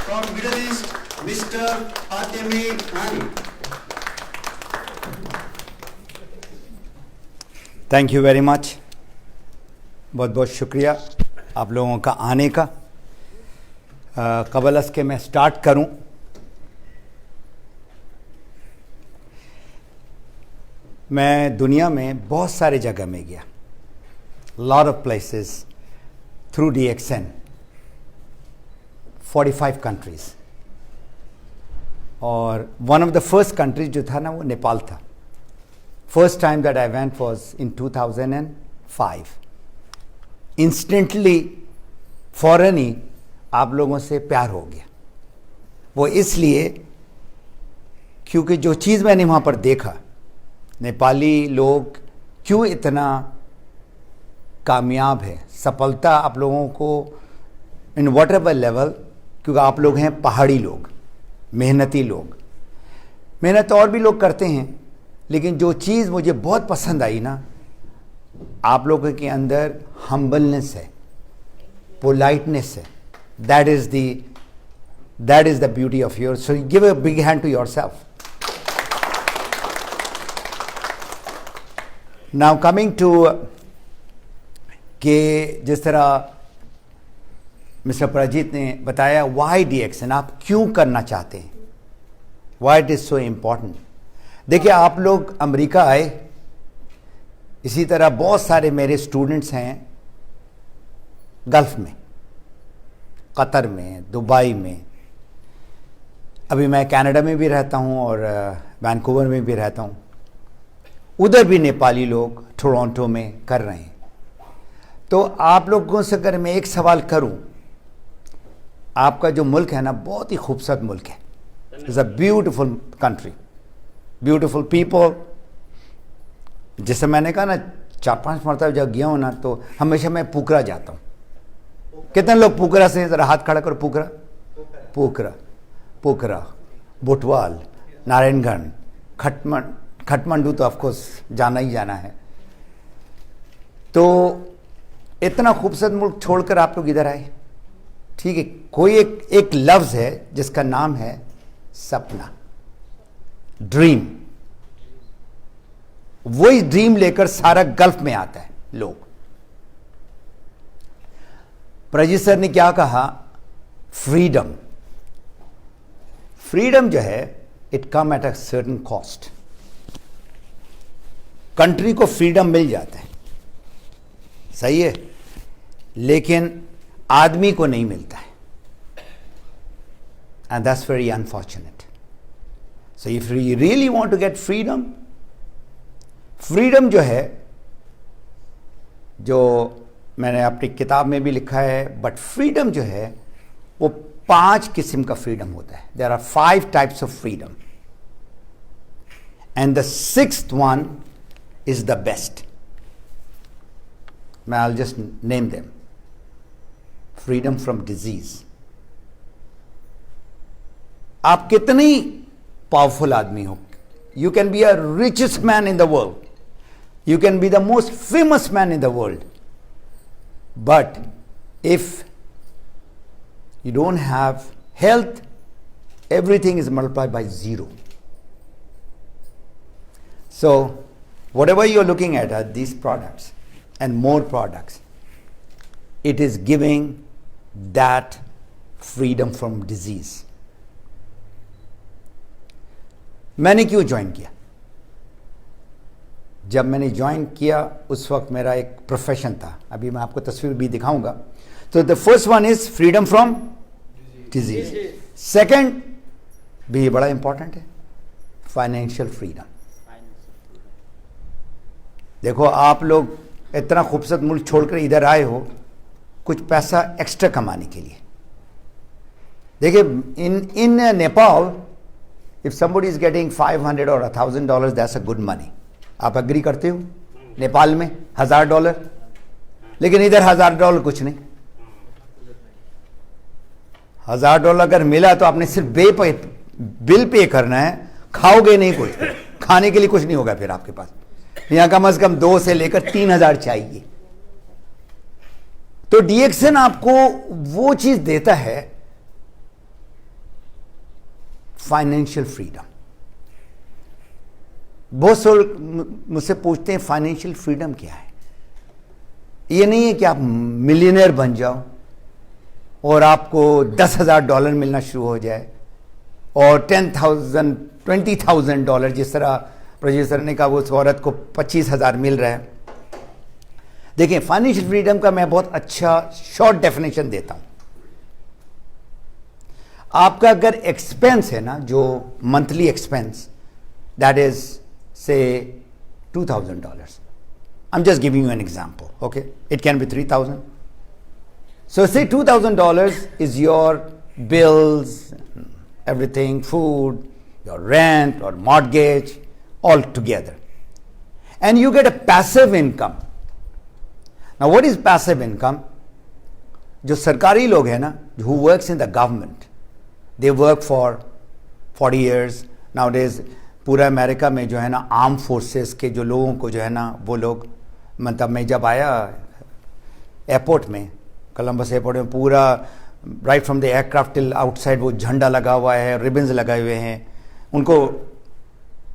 from Middle East, Mr. Fatemi Ali. Thank you very much, बहुत बहुत शुक्रिया आप लोगों का आने का। कबल के मैं स्टार्ट करूं, मैं दुनिया में बहुत सारे जगह में गया, lot of places through DXN, 45 countries, और one of the first countries जो था ना वो नेपाल था। First time that I went was in 2005। Instantly फौरन ही आप लोगों से प्यार हो गया। वो इसलिए क्योंकि जो चीज़ मैंने वहाँ पर देखा, नेपाली लोग क्यों इतना कामयाब है, सफलता आप लोगों को इन व्हाटएवर लेवल, क्योंकि आप लोग हैं पहाड़ी लोग, मेहनती लोग। मेहनत और भी लोग करते हैं, लेकिन जो चीज़ मुझे बहुत पसंद आई ना, आप लोगों के अंदर हम्बलनेस है, पोलाइटनेस है। That is the beauty of your. So give a big hand to yourself. Now coming to के जिस तरह मिस्टर प्रजीत ने बताया, वाई DXN, आप क्यों करना चाहते हैं, why it is so important. देखिए, आप लोग अमेरिका आए, इसी तरह बहुत सारे मेरे स्टूडेंट्स हैं गल्फ में, कतर में, दुबई में। अभी मैं कनाडा में भी रहता हूं और वैंकूवर में भी रहता हूं। उधर भी नेपाली लोग टोरंटो में कर रहे हैं। तो आप लोगों से अगर मैं एक सवाल करूं, आपका जो मुल्क है ना, बहुत ही खूबसूरत मुल्क है। It's a beautiful country, beautiful people. जैसे मैंने कहा ना, 4-5 मरतबा जब गया हूं ना, तो हमेशा मैं पोखरा जाता हूं। कितने लोग पोखरा से, जरा हाथ खड़ा करो। पोखरा, पोखरा, पोखरा, बुटवाल, नारायणगढ़, खटमंडू तो ऑफकोर्स जाना ही जाना है। तो इतना खूबसूरत मुल्क छोड़कर आप लोग इधर आए, ठीक है। कोई एक लफ्ज है जिसका नाम है सपना, ड्रीम। वही ड्रीम लेकर सारा गल्फ में आता है लोग। प्रजीत सर ने क्या कहा, फ्रीडम। फ्रीडम जो है, it come at a certain cost. Country को फ्रीडम मिल जाता है, सही है, लेकिन आदमी को नहीं मिलता है, and that's very unfortunate. So if you really want to get freedom, freedom जो है, जो मैंने अपनी किताब में भी लिखा है, बट फ्रीडम जो है वो 5 किस्म का फ्रीडम होता है। There are 5 types of freedom, and the 6th one is the best. मैं I will just name them. Freedom from disease. आप कितनी पावरफुल आदमी हो, you can be a richest man in the world, you can be the most famous man in the world, but if you don't have health, everything is multiplied by 0. So whatever you are looking at are these products and more products. It is giving that freedom from disease. मैंने क्यों join किया? जब मैंने join किया उस वक्त मेरा एक प्रोफेशन था, अभी मैं आपको तस्वीर भी दिखाऊंगा। तो the first one is freedom from disease. Second भी बड़ा इंपॉर्टेंट है, फाइनेंशियल फ्रीडम। देखो, आप लोग इतना खूबसूरत मुल्क छोड़कर इधर आए हो कुछ पैसा एक्स्ट्रा कमाने के लिए। देखिए, in Nepal, if somebody is getting $500 or $1,000, that's a good money. आप अग्री करते हो? नेपाल में $1,000, लेकिन इधर $1,000 कुछ नहीं। $1,000 अगर मिला तो आपने सिर्फ बिल पे करना है, खाओगे नहीं कुछ, खाने के लिए कुछ नहीं होगा फिर आपके पास। यहां कम से कम 2 से लेकर 3,000 चाहिए। तो DXN आपको वो चीज देता है फाइनेंशियल फ्रीडम। बहुत से मुझसे पूछते हैं फाइनेंशियल फ्रीडम क्या है। ये नहीं है कि आप मिलियनर बन जाओ और आपको $10,000 मिलना शुरू हो जाए और $10,000 $20,000 जिस तरह प्रोड्यूसर ने कहा वो उस औरत को 25,000 मिल रहा है। देखिए, फाइनेंशियल फ्रीडम का मैं बहुत अच्छा शॉर्ट डेफिनेशन देता हूं। आपका अगर एक्सपेंस है ना, जो मंथली एक्सपेंस, दैट इज से $2,000. I'm just giving you an example, okay? It can be 3,000. So say $2,000 is your bills, everything, food, your rent or mortgage, all together. And you get a passive income. Now what is passive income? जो सरकारी लोग हैं ना, who works in the government, they work for 40 years. Nowadays पूरा America में जो है ना आर्म फोर्सेस के जो लोगों को जो है ना, वो लोग, मतलब मैं जब आया एयरपोर्ट में, कोलंबस एयरपोर्ट में, पूरा right from the aircraft till outside वो झंडा लगा हुआ है, रिबन्स लगाए हुए हैं, उनको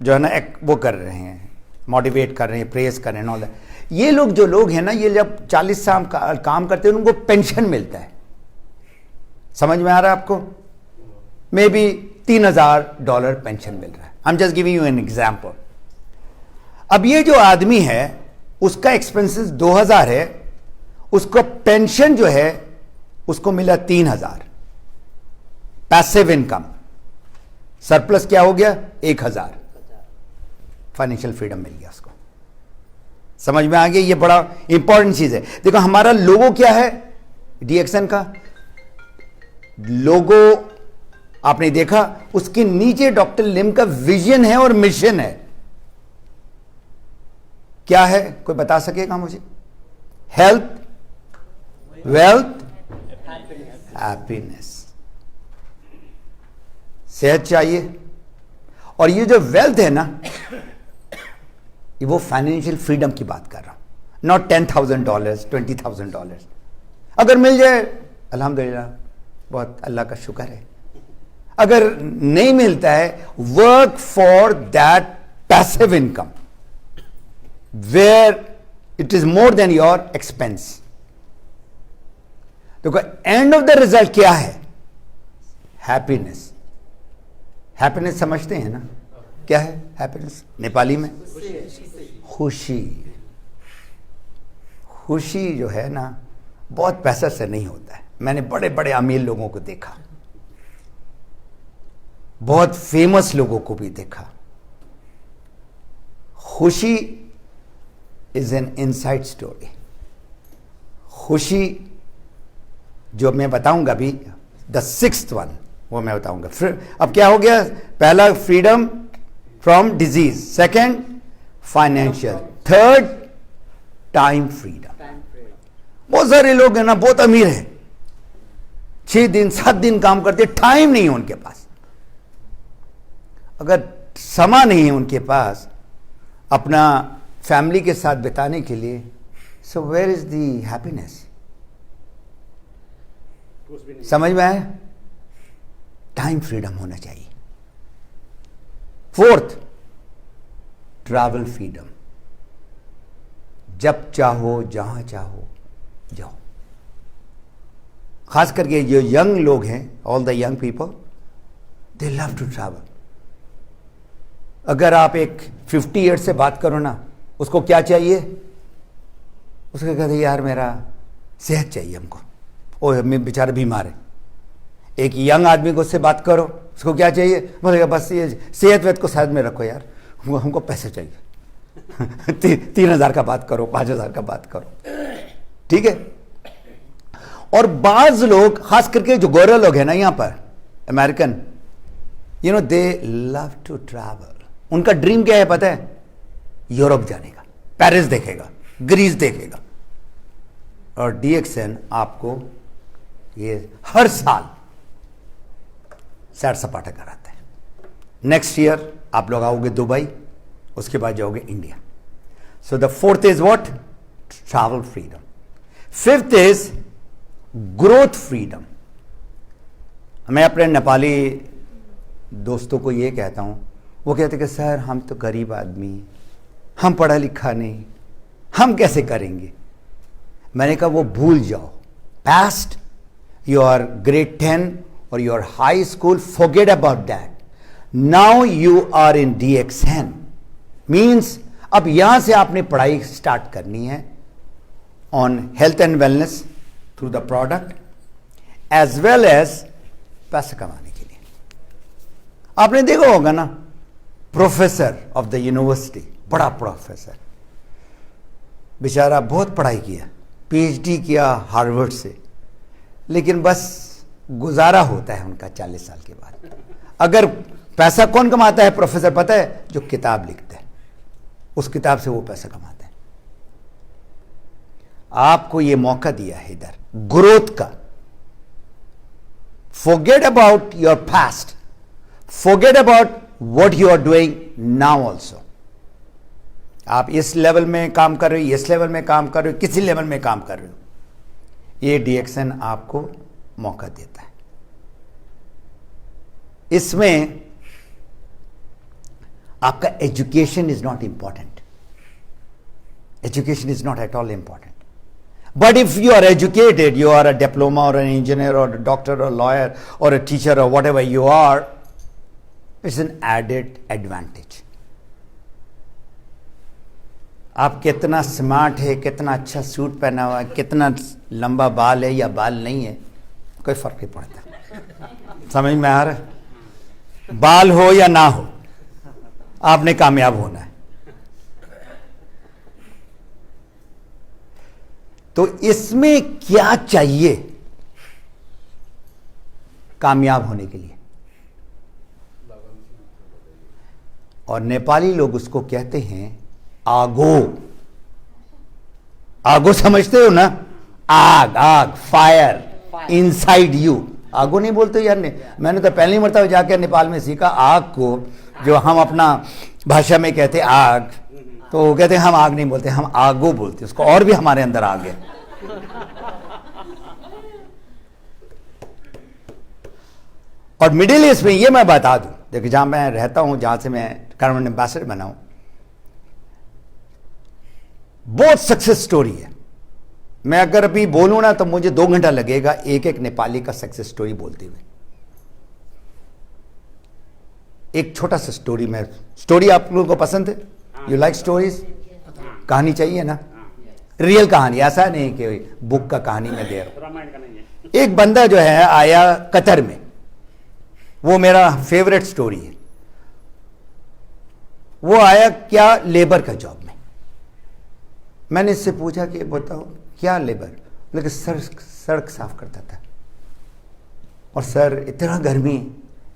जो है ना एक वो कर रहे हैं, मोटिवेट कर रहे हैं, प्रेस कर रहे हैं ऑल दैट। ये लोग जो लोग हैं ना, ये जब 40 साल काम करते हैं उनको पेंशन मिलता है। समझ में आ रहा है आपको? मे बी $3,000 पेंशन मिल रहा है। I am just giving you an example. अब ये जो आदमी है उसका एक्सपेंसेस 2,000 है, उसको पेंशन जो है उसको मिला 3,000, पैसिव इनकम। सरप्लस क्या हो गया? 1,000। फाइनेंशियल फ्रीडम मिल गया उसको। समझ में आ गया? ये बड़ा इंपॉर्टेंट चीज है। देखो हमारा लोगो क्या है डीएक्सन का? लोगो आपने देखा, उसके नीचे डॉक्टर लिम का विजन है और मिशन है। क्या है, कोई बता सकेगा मुझे? Health, wealth, happiness. सेहत चाहिए। और ये जो वेल्थ है ना, ये वो फाइनेंशियल फ्रीडम की बात कर रहा हूं, नॉट $10,000 $20,000। अगर मिल जाए अल्हम्दुलिल्लाह, बहुत अल्लाह का शुक्र है। अगर नहीं मिलता है, work for that passive income where it is more than your expense. देखो एंड ऑफ द रिजल्ट क्या है? हैप्पीनेस। हैप्पीनेस समझते हैं ना? क्या है हैप्पीनेस नेपाली में? खुशी। खुशी जो है ना, बहुत पैसा से नहीं होता है। मैंने बड़े बड़े अमीर लोगों को देखा, बहुत फेमस लोगों को भी देखा। खुशी इज एन इनसाइड स्टोरी। खुशी जो मैं बताऊंगा अभी, द 6th वन, वो मैं बताऊंगा। फिर अब क्या हो गया? पहला freedom from disease, second financial, third time freedom. बहुत सारे लोग हैं ना, बहुत अमीर है, 6 दिन 7 दिन काम करते, टाइम नहीं है उनके पास। अगर समय नहीं है उनके पास अपना फैमिली के साथ बिताने के लिए, so where is the happiness? समझ में आया? टाइम फ्रीडम होना चाहिए। 4th, travel freedom. जब चाहो जहां चाहो जाओ। खास करके जो यंग लोग हैं, all the young people, they love to travel. अगर आप एक 50 ईयर्स से बात करो ना, उसको क्या चाहिए? उसको कहते यार मेरा सेहत चाहिए हमको, ओ मैं बेचारा बीमार है। एक यंग आदमी को उससे बात करो, उसको क्या चाहिए? बोलेगा बस ये सेहत वेत को साथ में रखो यार, हमको पैसे चाहिए। 3,000 का बात करो, 5,000 का बात करो, ठीक है। और बाज लोग, खास करके जो गोरे लोग हैं ना यहाँ पर American, you know they love to travel. उनका ड्रीम क्या है पता है? यूरोप जाने का, पेरिस देखेगा, ग्रीस देखेगा। और डीएक्सन आपको ये हर साल सैर सपाटा कराता है। नेक्स्ट ईयर आप लोग आओगे दुबई, उसके बाद जाओगे India. So the 4th is what? Travel freedom. 5th is growth freedom. मैं अपने नेपाली दोस्तों को ये कहता हूँ, वो कहते कि सर हम तो गरीब आदमी, हम पढ़ा लिखा नहीं, हम कैसे करेंगे। मैंने कहा वो भूल जाओ, पास्ट योर ग्रेड 10 और your high school, forget about that. Now you are in DXN, means अब यहां से आपने पढ़ाई स्टार्ट करनी है on health and wellness through the product as well as पैसा कमाने के लिए। आपने देखा होगा ना, प्रोफेसर ऑफ द यूनिवर्सिटी, बड़ा प्रोफेसर, बेचारा बहुत पढ़ाई किया, PhD किया हार्वर्ड से, लेकिन बस गुजारा होता है उनका 40 साल के बाद। अगर पैसा कौन कमाता है प्रोफेसर पता है? जो किताब लिखता है, उस किताब से वो पैसा कमाता है। आपको ये मौका दिया है इधर ग्रोथ का। Forget about your past, forget about what you are doing now also. आप इस लेवल में काम कर रहे हो, इस लेवल में काम कर रहे हो, किसी लेवल में काम कर रहे हो, ये DXN आपको मौका देता है। इसमें आपका education is not important, education is not at all important, but if you are educated, you are a diploma or an engineer or a doctor or a lawyer or a teacher or whatever you are, it's an added advantage. आप कितना smart है, कितना अच्छा suit पहना हुआ है, कितना लंबा बाल है या बाल नहीं है, कोई फर्क नहीं पड़ता। समझ में आ रहा है? बाल हो या ना हो, आपने कामयाब होना है। तो इसमें क्या चाहिए कामयाब होने के लिए? और नेपाली लोग उसको कहते हैं आगो। आगो समझते हो ना? आग, आग, फायर इनसाइड यू। आगो नहीं बोलते यार ने, मैंने तो पहली मरतबा जाकर नेपाल में सीखा आग को, जो हम अपना भाषा में कहते आग, तो वो कहते हैं हम आग नहीं बोलते, हम आगो बोलते, उसको और भी हमारे अंदर आ गया। और मिडिल ईस्ट में ये मैं बता दूं, देखिए जहां मैं रहता हूं, जहां से मैं गवर्नमेंट एम्बेसडर बना हूं, बहुत सक्सेस स्टोरी है। मैं अगर अभी बोलूं ना तो मुझे 2 घंटा लगेगा एक एक नेपाली का सक्सेस स्टोरी बोलते हुए। एक छोटा सा स्टोरी, मैं स्टोरी आप लोगों को पसंद है? You like stories? कहानी चाहिए ना, रियल कहानी, ऐसा नहीं कि बुक का कहानी में दे रहा हूं। एक बंदा जो है आया कतर में, वो मेरा फेवरेट स्टोरी है। वो आया क्या, लेबर का जॉब में। मैंने इससे पूछा कि बताओ क्या लेबर? लेकिन सड़क साफ करता था। और सर इतना गर्मी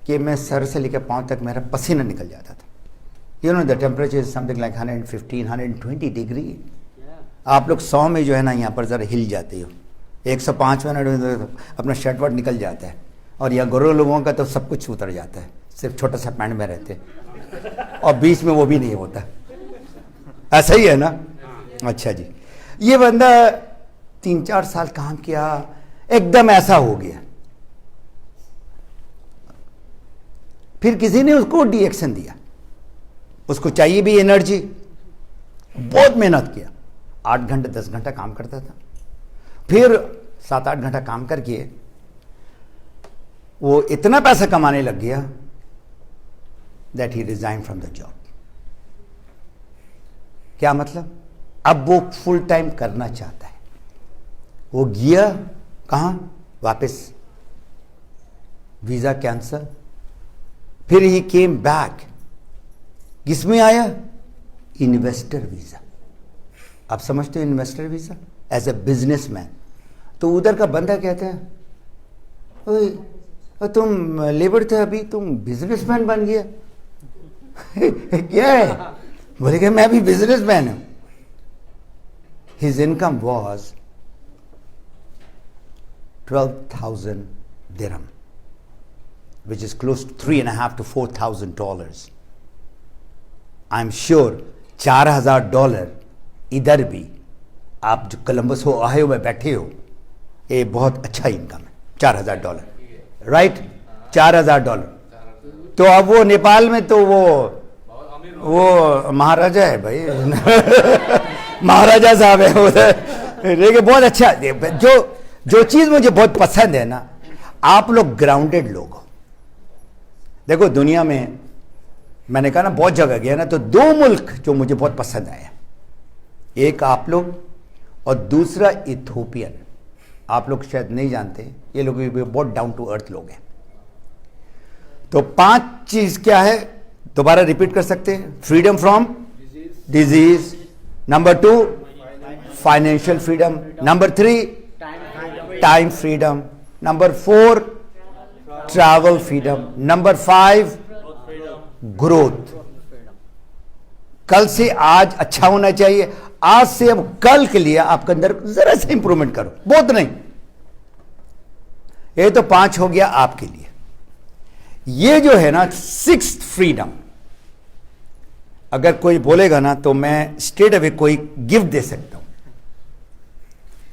कि मैं सर से लेकर पांव तक मेरा पसीना निकल जाता था। You know the temperature is something like 115, 120 degree. आप लोग 100 में जो है ना यहाँ पर ज़रा हिल जाते हो, 105 में अपना शर्ट वर्ट निकल जाता है। और यहाँ गोरे लोगों का तो सब कुछ उतर जाता है, सिर्फ छोटा सा पैंट में रहते, और बीच में वो भी नहीं होता। ऐसा ही है ना? अच्छा जी। ये बंदा 3-4 साल काम किया, एकदम ऐसा हो गया। फिर किसी ने उसको DXN दिया, उसको चाहिए भी एनर्जी, बहुत मेहनत किया, 8 घंटे 10 घंटा काम करता था। फिर 7-8 घंटा काम करके वो इतना पैसा कमाने लग गया that he resign from the job. क्या मतलब? अब वो फुल टाइम करना चाहता है। वो गया कहां? वापस, वीजा कैंसल। फिर ही केम बैक। किसमें आया? Investor visa. आप समझते हो investor visa? As a businessman. तो उधर का बंदा कहते हैं, ओए तुम लेबर थे, अभी तुम बिजनेसमैन बन गया। क्या है? बोले कि मैं भी बिजनेसमैन हूं। His income was 12,000 dirham, which is close to $3,500 to $4,000. I'm sure $4,000 इधर भी आप जो कोलंबस हो, ओहायो में बैठे हो, ये बहुत अच्छा इनकम है। $4,000, राइट? $4,000 तो अब वो नेपाल में तो वो महाराजा है भाई महाराजा साहब है उधर। लेकिन बहुत अच्छा, जो चीज मुझे बहुत पसंद है ना, आप लोग ग्राउंडेड लोग हो। देखो दुनिया में मैंने कहा ना बहुत जगह गया ना, तो दो मुल्क जो मुझे बहुत पसंद आया, एक आप लोग और दूसरा इथोपियन। आप लोग शायद नहीं जानते, ये लोग भी बहुत डाउन टू अर्थ लोग हैं। तो 5 चीज क्या है, दोबारा रिपीट कर सकते हैं? Freedom from disease, number 2 financial freedom, number 3 time freedom, number 4 travel freedom, number 5 growth. कल से आज अच्छा होना चाहिए, आज से अब कल के लिए आपके अंदर जरा से इंप्रूवमेंट करो, बहुत नहीं। ये तो 5 हो गया आपके लिए। ये जो है ना 6th फ्रीडम, अगर कोई बोलेगा ना तो मैं स्ट्रेट अवे कोई गिफ्ट दे सकता हूं।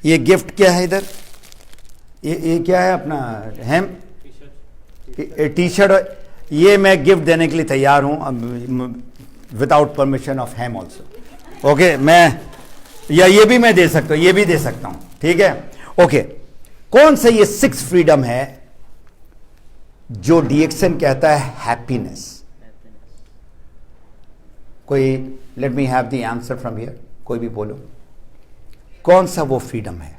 ये गिफ्ट क्या है इधर? ये क्या है अपना हेम टी शर्ट, ये मैं गिफ्ट देने के लिए तैयार हूं without permission of him also. Okay, मैं या ये भी मैं दे सकता हूं, ये भी दे सकता हूं, ठीक है। ओके, कौन सा ये 6 फ्रीडम है जो डीएक्सन कहता है हैप्पीनेस? कोई let me have the answer from here, कोई भी बोलो कौन सा वो फ्रीडम है?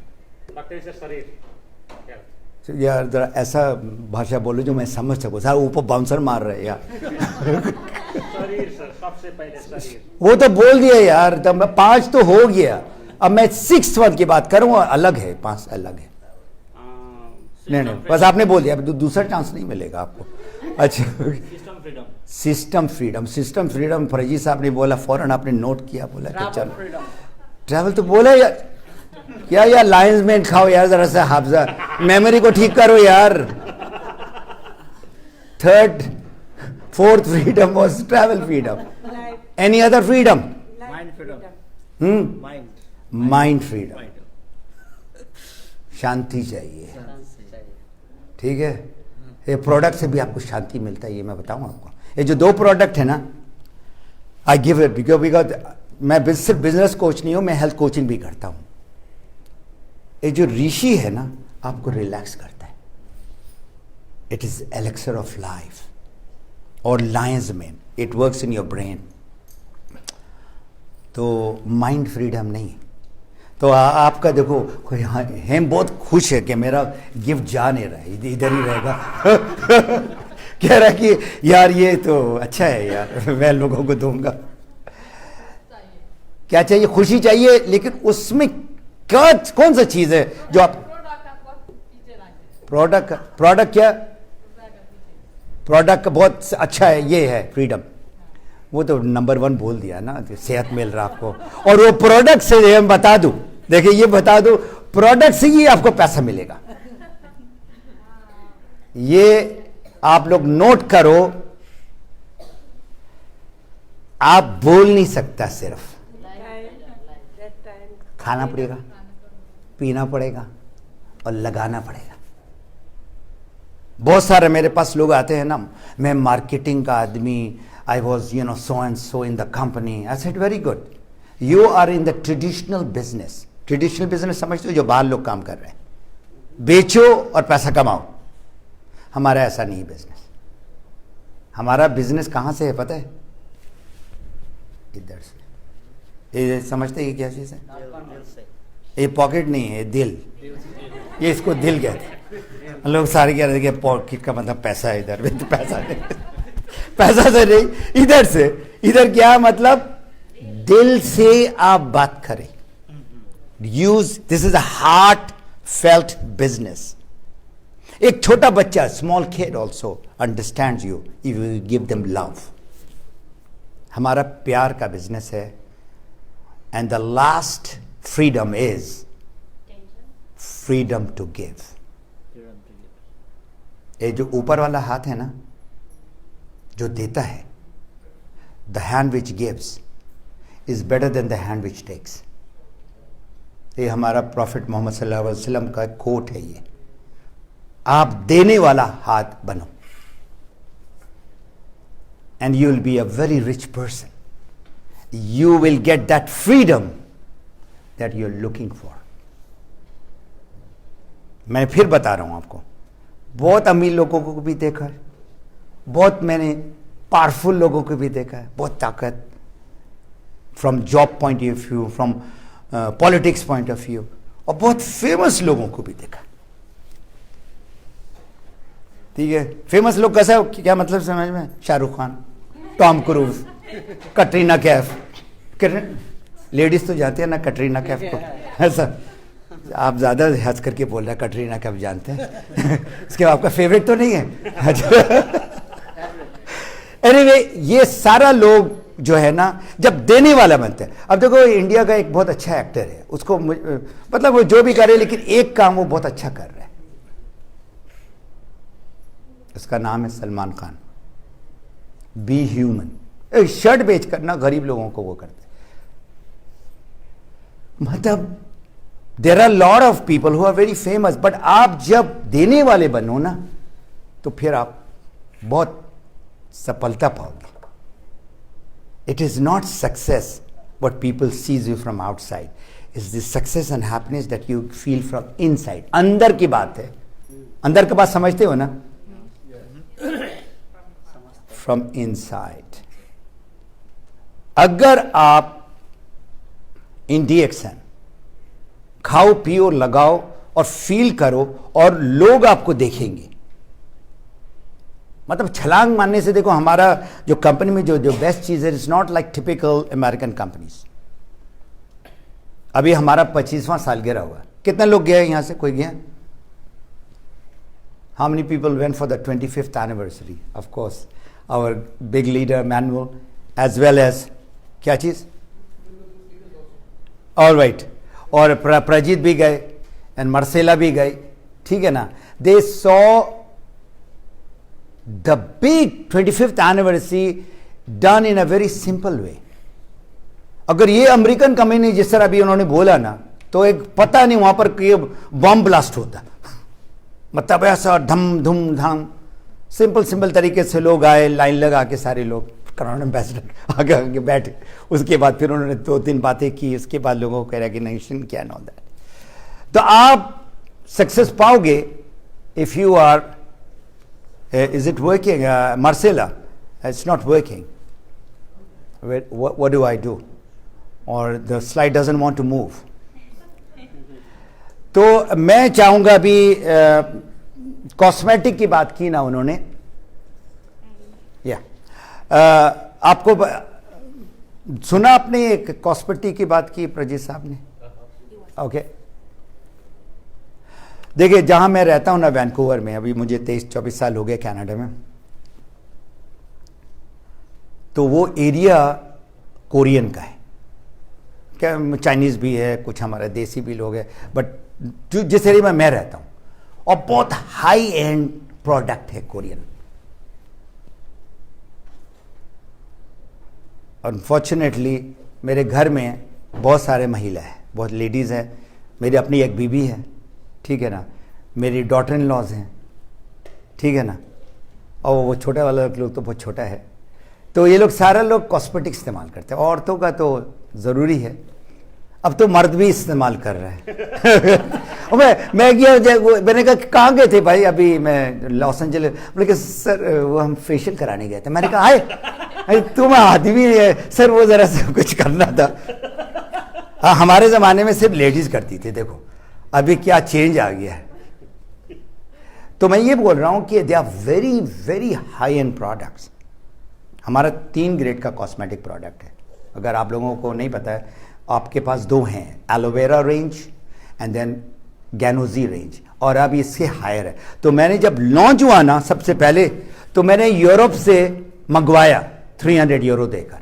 यार जरा ऐसा भाषा बोलो जो मैं समझ सकूं। साहब ऊपर बाउंसर मार रहे यार शरीर सर, सबसे पहले शरीर। वो तो बोल दिया यार, तब मैं 5 तो हो गया, अब मैं 6th वन की बात करूंगा, अलग है, 5 अलग है। नहीं बस आपने बोल दिया, अब दूसरा चांस नहीं मिलेगा आपको। अच्छा, system freedom, system freedom, system freedom Fariji साहब ने बोला, फौरन आपने नोट किया, बोला कि चलो ट्रैवल तो बोला यार, क्या यार लाइन्समेंट खाओ यार, जरा सा हाफजा मेमोरी को ठीक करो यार। 3rd 4th freedom was travel freedom. Any other freedom? Mind freedom, mind freedom, शांति चाहिए, ठीक है। ये प्रोडक्ट से भी आपको शांति मिलता है, ये मैं बताऊं आपको। ये जो 2 प्रोडक्ट है ना, आई गिव इट बिकॉज मैं सिर्फ बिजनेस कोच नहीं हूं, मैं हेल्थ कोचिंग भी करता हूं। ये जो ऋषि है ना, आपको रिलैक्स करता है। It is elixir of life, और lion's mane, it works in your brain. तो माइंड फ्रीडम नहीं। तो आपका देखो कोई हम बहुत खुश है कि मेरा गिफ्ट जा नहीं रहा है, इधर ही रहेगा कह रहा है कि यार ये तो अच्छा है यार, मैं लोगों को दूंगा। क्या चाहिए? खुशी चाहिए, लेकिन उसमें क्या, कौन सा चीज है जो आप प्रोडक्ट क्या? प्रोडक्ट बहुत अच्छा है, ये है फ्रीडम। वो तो नंबर 1 बोल दिया ना, तो सेहत मिल रहा आपको। और वो प्रोडक्ट से हम बता दूं, देखिए ये बता दूं, प्रोडक्ट से ही आपको पैसा मिलेगा। ये आप लोग नोट करो, आप बोल नहीं सकता, सिर्फ खाना पड़ेगा, पीना पड़ेगा और लगाना पड़ेगा। बहुत सारे मेरे पास लोग आते हैं ना, मैं मार्केटिंग का आदमी, I was so and so in the company. I said very good, you are in the traditional business. Traditional business समझते हो, जो बाहर लोग काम कर रहे हैं, बेचो और पैसा कमाओ। हमारा ऐसा नहीं बिजनेस। हमारा बिजनेस कहां से है पता है? इधर से। ये समझते हैं ये क्या चीज है? ये पॉकेट नहीं है, दिल। ये इसको दिल कहते हैं। लोग सारे कह रहे थे कि पॉकेट का मतलब पैसा है, इधर तो पैसा नहीं पैसा से नहीं, इधर से। इधर क्या मतलब? दिल से आप बात करें। Use this is a heartfelt business. एक छोटा बच्चा, small kid also understand you if you give them love. हमारा प्यार का बिजनेस है। And the last freedom is freedom to give. ये जो ऊपर वाला हाथ है ना, जो देता है, the hand which gives is better than the hand which takes. ये हमारा प्रॉफिट मोहम्मद सल्लल्लाहु अलैहि वसल्लम का कोट है। ये आप देने वाला हाथ बनो। and you will be a very rich person. You will get that freedom that you're looking for. मैं फिर बता रहा हूं आपको, बहुत अमीर लोगों को भी देखा है, बहुत मैंने पावरफुल लोगों को भी देखा है, बहुत ताकत, from job point of view, from politics point of view, और बहुत फेमस लोगों को भी देखा. ठीक है, फेमस लोग कैसा, क्या मतलब समझ में? Shahrukh Khan, Tom cruise, Katrina Kaif. Ladies तो जानते हैं ना कटरीना कैफ को, ऐसा आप ज्यादा हंस करके बोल रहे हैं, कटरीना कैफ जानते हैं. इसके आपका फेवरेट तो नहीं है? एनीवे, ये सारा लोग जो है ना, जब देने वाला बनते हैं. अब देखो, इंडिया का एक बहुत अच्छा एक्टर है, उसको मतलब वो जो भी करे, लेकिन एक काम वो बहुत अच्छा कर रहा है, उसका नाम है Salman Khan. Be human. Shirt बेच कर ना गरीब लोगों को वो करते. मतलब there are lot of people who are very famous, but आप जब देने वाले बनो ना, तो फिर आप बहुत सफलता पाओगे. It is not success what people sees you from outside. It's the success and happiness that you feel from inside. अंदर की बात है. अंदर की बात समझते हो ना? From inside. अगर आप इन DXN खाओ पियो लगाओ और फील करो, और लोग आपको देखेंगे. मतलब छलांग मारने से, देखो हमारा जो कंपनी में जो बेस्ट चीज है, it's not like typical American companies. अभी हमारा 25वां सालगिरह हुआ. कितने लोग गए यहां से? कोई गया? How many people went for the 25th anniversary? Of course our big leader Manuel, as well as क्या चीज, ऑल राइट, और प्रजीत भी गए, एंड मर्सेला भी गई. ठीक है ना? They saw the big 25th anniversary done in a very simple way. अगर ये अमेरिकन कंपनी जिस तरह अभी उन्होंने बोला ना, तो एक पता नहीं वहां पर बॉम्ब ब्लास्ट होता. मतलब ऐसा धम धूम धाम, सिंपल तरीके से लोग आए, लाइन लगा के सारे लोग, करौन एम्बेसडर आगे आगे बैठे. उसके बाद फिर उन्होंने 2-3 बातें की. उसके बाद लोगों को कह रेकग्निशन क्या नो दैट. तो आप सक्सेस पाओगे if you are. Is it working? Marcella, it's not working. What do I do? Or the slide doesn't want to move. तो मैं चाहूंगा अभी, कॉस्मेटिक की बात की ना उन्होंने, या आपको सुना आपने एक कॉस्मेटिक की बात की प्रजीत साहब ने? ओके. देखिए, जहां मैं रहता हूं ना, वैंकूवर में, अभी मुझे 23-24 साल हो गए कनाडा में, तो वो एरिया कोरियन का है. क्या चाइनीज भी है, कुछ हमारे देसी भी लोग हैं, बट जिस एरिया में मैं रहता हूं, और बहुत हाई एंड प्रोडक्ट है कोरियन. अनफॉर्चुनेटली मेरे घर में बहुत सारे महिला हैं, बहुत लेडीज हैं. मेरी अपनी एक बीबी है, ठीक है ना, मेरी डॉटर इन लॉज हैं, ठीक है ना, और वो छोटा वाला लोग तो बहुत छोटा है. तो ये लोग सारा लोग कॉस्मेटिक इस्तेमाल करते हैं. औरतों का तो ज़रूरी है, अब तो मर्द भी इस्तेमाल कर रहे हैं. मैं गया, मैंने कहा कहाँ गए थे भाई? अभी मैं लॉस एंजलिस. बोले कि सर वो हम फेशियल कराने गए थे. मैंने कहा आए तुम आदमी है सर, वो ज़रा सा कुछ करना था. हाँ, हमारे ज़माने में सिर्फ लेडीज़ करती थी. देखो अभी क्या चेंज आ गया है. तो मैं ये बोल रहा हूं कि they are very very high end products. हमारा 3 ग्रेड का कॉस्मेटिक प्रोडक्ट है. अगर आप लोगों को नहीं पता है, आपके पास 2 हैं, aloe vera range and then Ganozhi range, और अब इससे हायर है. तो मैंने जब लॉन्च हुआ ना सबसे पहले, तो मैंने यूरोप से मंगवाया 300 यूरो देकर.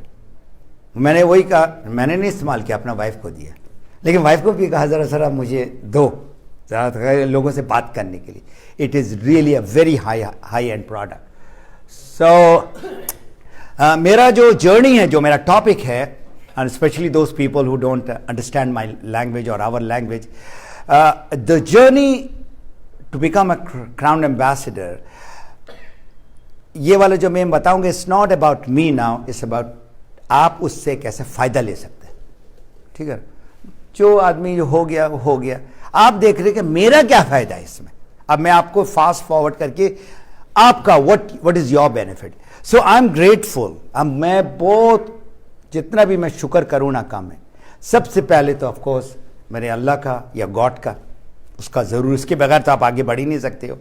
मैंने वही कहा, मैंने नहीं इस्तेमाल किया, अपना वाइफ को दिया. लेकिन वाइफ को भी कहा जरा सर मुझे दो, ज़रा लोगों से बात करने के लिए. It is really a very high end product. So मेरा जो जर्नी है, जो मेरा टॉपिक है, and specially those people who don't understand my language और our language, the journey to become a crown ambassador ये वाला जो मैं बताऊंगा, it's not about me now, it's about आप उससे कैसे फायदा ले सकते हैं, ठीक है। जो आदमी जो हो गया वो हो गया, आप देख रहे कि मेरा क्या फायदा है इसमें। अब मैं आपको फास्ट फॉरवर्ड करके आपका what is your benefit. So I am grateful. अब मैं बहुत जितना भी मैं शुक्र करूं ना कम है। सबसे पहले तो ऑफ कोर्स मेरे अल्लाह का या गॉड का, उसका जरूर, इसके बगैर तो आप आगे बढ़ ही नहीं सकते हो।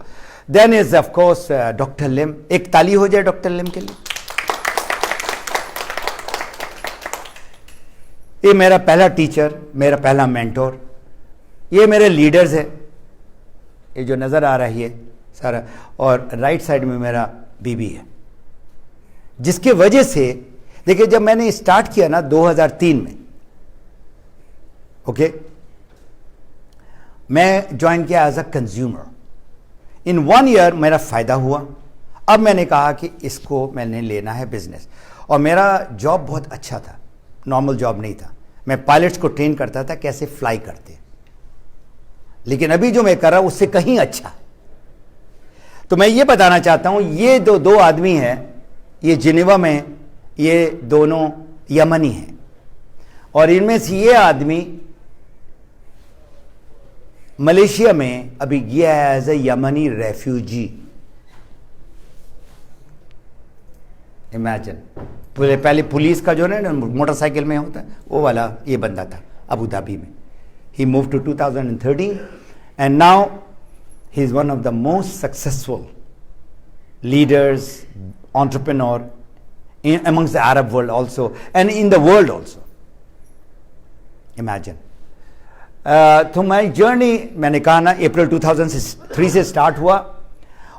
Then is of course doctor Lim. एक ताली हो जाए डॉक्टर लिम के लिए। ये मेरा पहला टीचर, मेरा पहला मेंटोर। ये मेरे लीडर्स है, ये जो नजर आ रही है सारा, और राइट साइड में मेरा बीबी है, जिसके वजह से देखिए जब मैंने स्टार्ट किया ना 2003 में, ओके, मैं ज्वाइन किया as a consumer. In 1 year मेरा फायदा हुआ। अब मैंने कहा कि इसको मैंने लेना है बिजनेस। और मेरा जॉब बहुत अच्छा था, नॉर्मल जॉब नहीं था। मैं पायलट्स को ट्रेन करता था कैसे फ्लाई करते, लेकिन अभी जो मैं कर रहा हूं उससे कहीं अच्छा। तो मैं ये बताना चाहता हूं, ये दो आदमी हैं, ये जिनेवा में, ये दोनों यमनी हैं, और इनमें से ये आदमी मलेशिया में अभी गया है as a Yemeni refugee. Imagine, पहले पुलिस का जो है ना मोटरसाइकिल में होता है वो वाला ये बंदा था अबू धाबी में। He move to 2013 and now he is one of the most successful leaders, entrepreneur amongst the Arab world also and in the world also. Imagine. तो माई जर्नी मैंने कहा ना अप्रैल 2003 से स्टार्ट हुआ।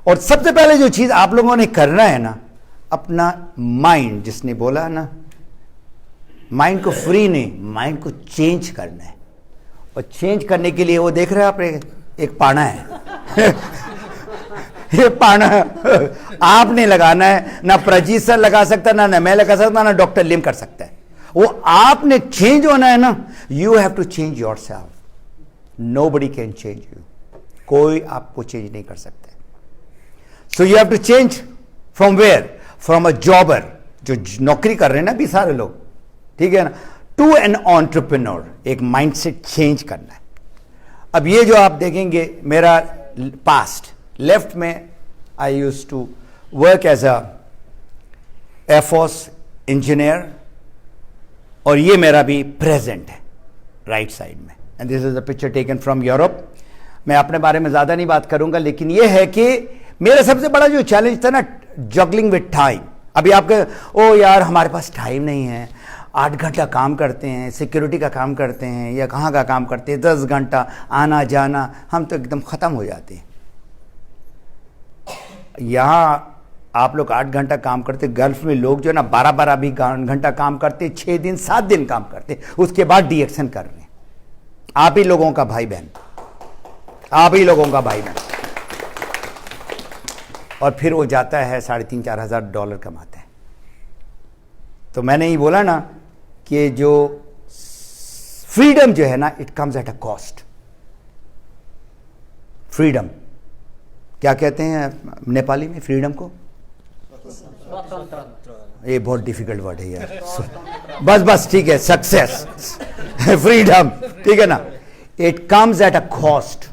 और सबसे पहले जो चीज आप लोगों ने करना है ना, अपना माइंड, जिसने बोला ना माइंड को फ्री नहीं, माइंड को चेंज करना है। और चेंज करने के लिए वो देख रहे हैं आप, एक पाना है ये पाना आपने लगाना है, ना प्रजीत सर लगा सकता, ना मैं लगा सकता, ना डॉक्टर लिम कर सकता है। वो आपने चेंज होना है ना, you have to change yourself. Nobody can change you, कोई आपको चेंज नहीं कर सकता। So you have to change from where, from a jobber, जो नौकरी कर रहे हैं ना भी सारे लोग, ठीक है ना, टू एन एंटरप्रेन्योर। एक माइंडसेट चेंज करना है। अब ये जो आप देखेंगे मेरा पास्ट, लेफ्ट में I use to work as a air force engineer, और ये मेरा भी प्रेजेंट है राइट साइड में। And this is a picture taken from Europe. मैं अपने बारे में ज्यादा नहीं बात करूंगा, लेकिन ये है कि मेरा सबसे बड़ा जो चैलेंज था ना, जगलिंग विद टाइम। अभी आपके ओ यार हमारे पास टाइम नहीं है, 8 घंटा काम करते हैं, सिक्योरिटी का काम करते हैं या कहाँ का काम करते हैं, 10 घंटा आना जाना, हम तो एकदम ख़त्म हो जाते हैं। यहाँ आप लोग 8 घंटा काम करते, गल्फ में लोग जो है ना 12-12 भी घंटा काम करते, 6 दिन 7 दिन काम करते, उसके बाद डीएक्शन कर रहे हैं। आप ही लोगों का भाई बहन, आप ही लोगों का भाई बहन। और फिर वो जाता है $3,500-4 हज़ार डॉलर कमाता है। तो मैंने ही बोला ना कि जो फ्रीडम जो है ना, it comes at a cost. Freedom क्या कहते हैं नेपाली में फ्रीडम को? ये बहुत डिफिकल्ट वर्ड है यार। बस ठीक है, सक्सेस फ्रीडम, ठीक है ना, it comes at a cost.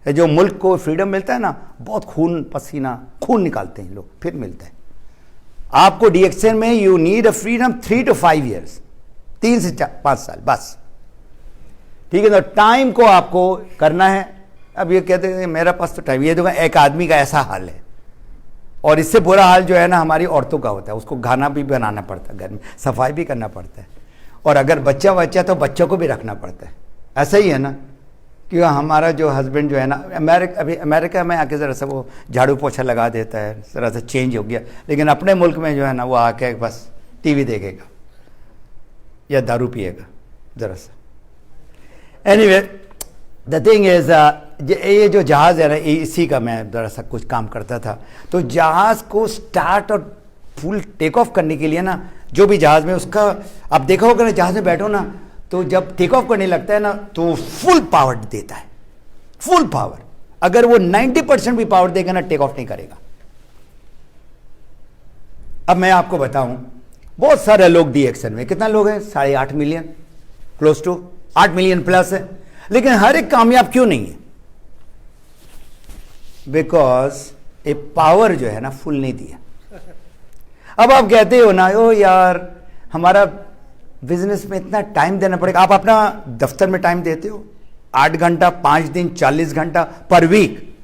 जो मुल्क को फ्रीडम मिलता है ना, बहुत खून पसीना खून निकालते हैं लोग, फिर मिलता है। आपको डीएक्शन में you need a freedom 3 to 5 years, 3 से 5 साल बस, ठीक है। तो टाइम को आपको करना है। अब ये कहते हैं मेरा पास तो टाइम, ये देखो एक आदमी का ऐसा हाल है। और इससे बुरा हाल जो है ना हमारी औरतों का होता है, उसको खाना भी बनाना पड़ता है, घर में सफाई भी करना पड़ता है, और अगर बच्चा तो बच्चों को भी रखना पड़ता है। ऐसा ही है ना, क्योंकि हमारा जो हस्बैंड जो है ना, अभी अमेरिका में आके ज़रा सा वो झाड़ू पोछा लगा देता है, ज़रा सा चेंज हो गया। लेकिन अपने मुल्क में जो है ना, वो आके बस टीवी देखेगा या दारू पिएगा ज़रा सा। एनीवे द थिंग इज, ये जो जहाज़ है ना, इसी का मैं ज़रा सा कुछ काम करता था। तो जहाज़ को स्टार्ट और फुल टेक ऑफ करने के लिए ना, जो भी जहाज़ में उसका आप देखा होगा ना, जहाज़ में बैठो ना, तो जब टेक ऑफ करने लगता है ना, तो फुल पावर देता है, फुल पावर। अगर वो 90% भी पावर देगा ना, टेक ऑफ नहीं करेगा। अब मैं आपको बताऊं, बहुत सारे लोग डीएक्सन में, कितना लोग हैं, 8.5 million, close to 8 million plus है, लेकिन हर एक कामयाब क्यों नहीं है? बिकॉज ए पावर जो है ना फुल नहीं दिया। अब आप कहते हो ना, ओ यार हमारा बिजनेस में इतना टाइम देना पड़ेगा। आप अपना दफ्तर में टाइम देते हो 8 घंटा, 5 दिन, 40 घंटा पर वीक।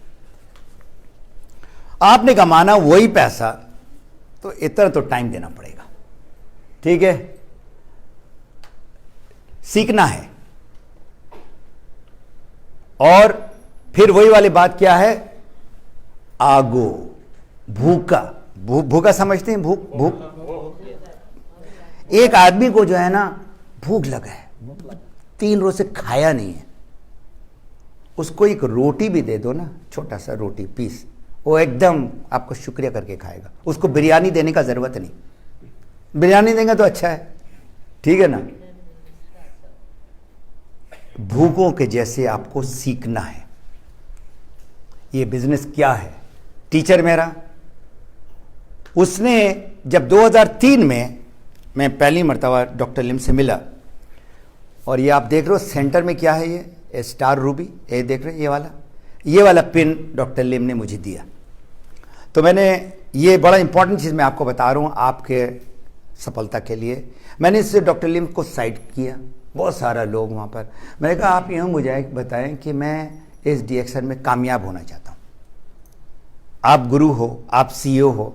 आपने कमाना वही पैसा, तो इतना तो टाइम देना पड़ेगा। ठीक है, सीखना है। और फिर वही वाली बात क्या है, आगो, भूखा, भूखा समझते हैं, भूख। एक आदमी को जो है ना भूख लगा है, 3 रोज से खाया नहीं है, उसको एक रोटी भी दे दो ना, छोटा सा रोटी पीस, वो एकदम आपको शुक्रिया करके खाएगा। उसको बिरयानी देने का जरूरत नहीं, बिरयानी देंगे तो अच्छा है, ठीक है ना। भूखों के जैसे आपको सीखना है। ये बिजनेस क्या है? टीचर मेरा, उसने जब 2003 में मैं पहली मर्तबा डॉक्टर लिम से मिला, और ये आप देख रहे हो सेंटर में क्या है, ये स्टार रूबी, ये देख रहे हो, ये वाला पिन डॉक्टर लिम ने मुझे दिया। तो मैंने, ये बड़ा इंपॉर्टेंट चीज़ मैं आपको बता रहा हूँ आपके सफलता के लिए। मैंने इससे डॉक्टर लिम को साइट किया, बहुत सारा लोग वहाँ पर। मैंने कहा आप यूँ मुझे बताएं कि मैं इस डीएक्सन में कामयाब होना चाहता हूँ। आप गुरु हो, आप सीईओ हो,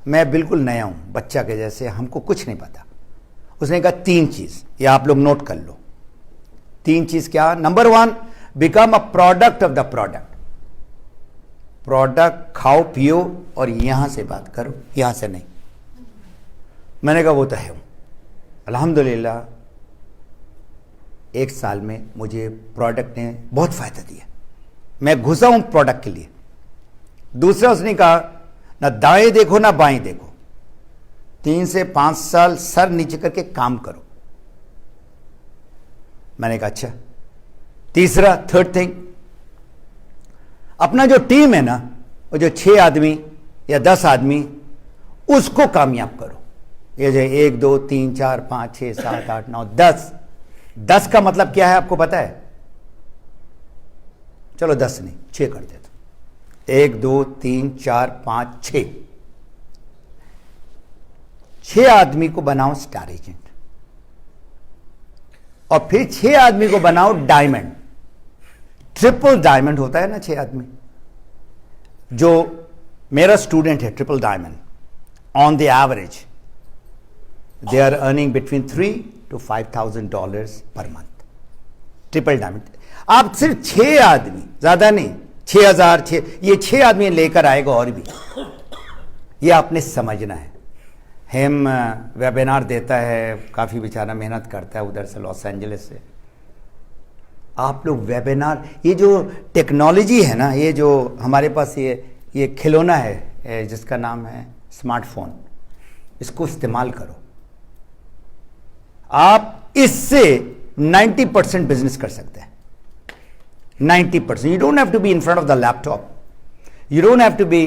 मैं बिल्कुल नया हूँ, बच्चा के जैसे, हमको कुछ नहीं पता। उसने कहा 3 चीज़, ये आप लोग नोट कर लो। 3 चीज़ क्या? Number 1, become a product of the product. Product खाओ पियो और यहां से बात करो, यहां से नहीं। मैंने कहा वो तो है। अल्हम्दुलिल्लाह 1 साल में मुझे प्रोडक्ट ने बहुत फायदा दिया, मैं घुसा हूं प्रोडक्ट के लिए। दूसरा, उसने कहा ना दाएं देखो ना बाएं देखो, 3 से 5 साल सर नीचे करके काम करो। मैंने कहा अच्छा। तीसरा, थर्ड थिंग, अपना जो टीम है ना, वो जो 6 आदमी या 10 आदमी, उसको कामयाब करो। ये जो 1 2 3 4 5 6 7 8 9 10, 10 का मतलब क्या है आपको पता है? चलो 10 नहीं, 6 कर देते। 1 2 3 4 5 6 आदमी को बनाओ स्टार एजेंट, और फिर 6 आदमी को बनाओ डायमंड। ट्रिपल डायमंड होता है ना 6 आदमी। जो मेरा स्टूडेंट है triple diamond, on the average they are earning between $3,000 to $5,000 per month. Triple diamond. आप सिर्फ 6 आदमी, ज्यादा नहीं, 6,000, ये 6 आदमी लेकर आएगा। और भी ये आपने समझना है। हेम वेबिनार देता है, काफ़ी बेचारा मेहनत करता है उधर से, लॉस एंजलिस से। आप लोग वेबिनार, ये जो टेक्नोलॉजी है ना, ये जो हमारे पास ये खिलौना है जिसका नाम है स्मार्टफोन, इसको इस्तेमाल करो। आप इससे 90% बिजनेस कर सकते हैं। 90%। You don't have to be in front of the laptop, you don't have to be